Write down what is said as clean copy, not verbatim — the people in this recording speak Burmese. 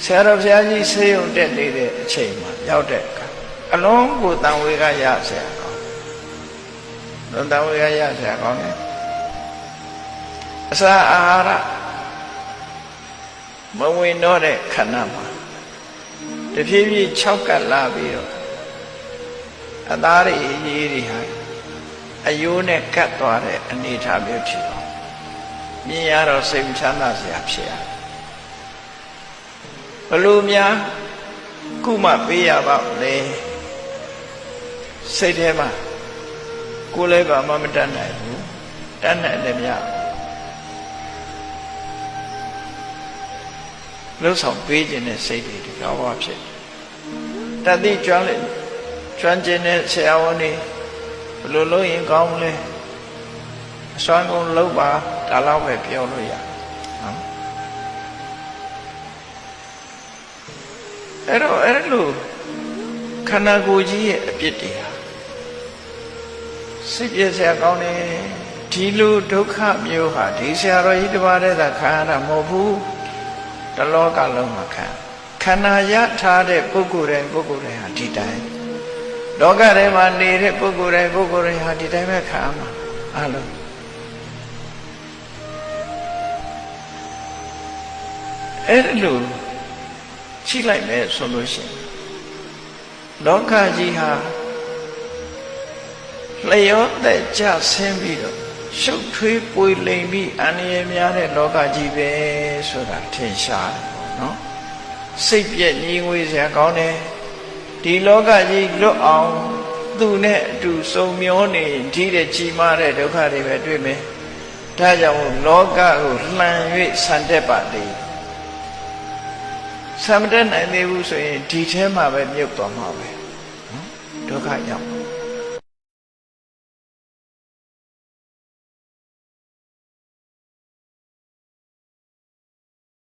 ဆရာတော်ဘုရားကြီးဆေးရုံတက်နေတဲ့အချိန်မှာရောက်တဲ့အခါအလုံးကိုတန်ဝေကရဆရာကောင်းတယ်တန်ဝေကရဆရာကောင်းတယ်အစာအာဟာရမဝင်တော့တဲ့ခဏမှာတဖြည်းဖြည်း6ကပ်လာပြီးတော့အသားတွေရေးတွေဟာအယိုးနဲ့ကတ်သွားတဲ့အနေအထားမျိုးဖြစ်တော့မြင်ရတော့စိတ်ချမ်းသာစရာဖြစ်ရဘလို့များခုမှပေးရပါ့လေစိတ်ထဲမှာကိုယ်လည်းဘာမှမတတ်နိုင်ဘူးတတ်နိုင်တယ်များလှုပ်ဆောင်ပေးခြင်းနဲ့စိတ်တွေဒီကောင်းပါဖြစ်တတိကျွမ်းခြင်းနဲ့ဆရာဝန်တွေဘလို့လုပ်ရင်ကောင်းမလဲအစွမ်းကုန်လုပ်ပါဒါတော့ပဲပြောလို့ရနော်အဲ့လိုခန္ဓာကိုယ်ကြီးရဲ့အပြစ်တွေဟာစိတ်ပြည့်စရာကောင်းတယ်ဒီလိုဒုက္ခမျိုးဟာဒီဆရာတော်ကြီးတစ်ပါးတည်းသာခံရတာမဟုတ်ဘူးတလောကလုံးမှာခန္ဓာရထားတဲ့ပုဂ္ဂိုလ်တိုင်းဟာဒီတိုင်းလောကထဲမှာနေတဲ့ပုဂ္ဂိုလ်တိုင်းဟာဒီတိုင်းပဲခံရမှာအလုံးအဲ့လိုချိလိုက်မယ်ဆိုလို့ရှိရင်လောကကြီးဟာလျောတဲ့ကြဆင်းပြီးတော့ရှုပ်ထွေးပွေလိမ်ပြီးအန္တရာယ်များတဲ့လောကကြီးပဲဆိုတာထင်ရှားတယ်ပေါ့နော်စိတ်ပြည့်ညီငွေစရာကောင်းတယ်ဒီလောကကြီးလွတ်အောင်သူနဲ့အတူစုံမျောနေဒီတဲ့ကြီးမားတဲ့ဒုက္ခတွေပဲတွေ့မယ်ဒါကြောင့်လောကကိုလှန်၍ဆန်တက်ပါလေဆံမတက်နိုင်သေးဘူးဆိုရင်ဒီထဲမှာပဲမြုပ်သွားမှာပဲနော်ဒုက္ခရောက်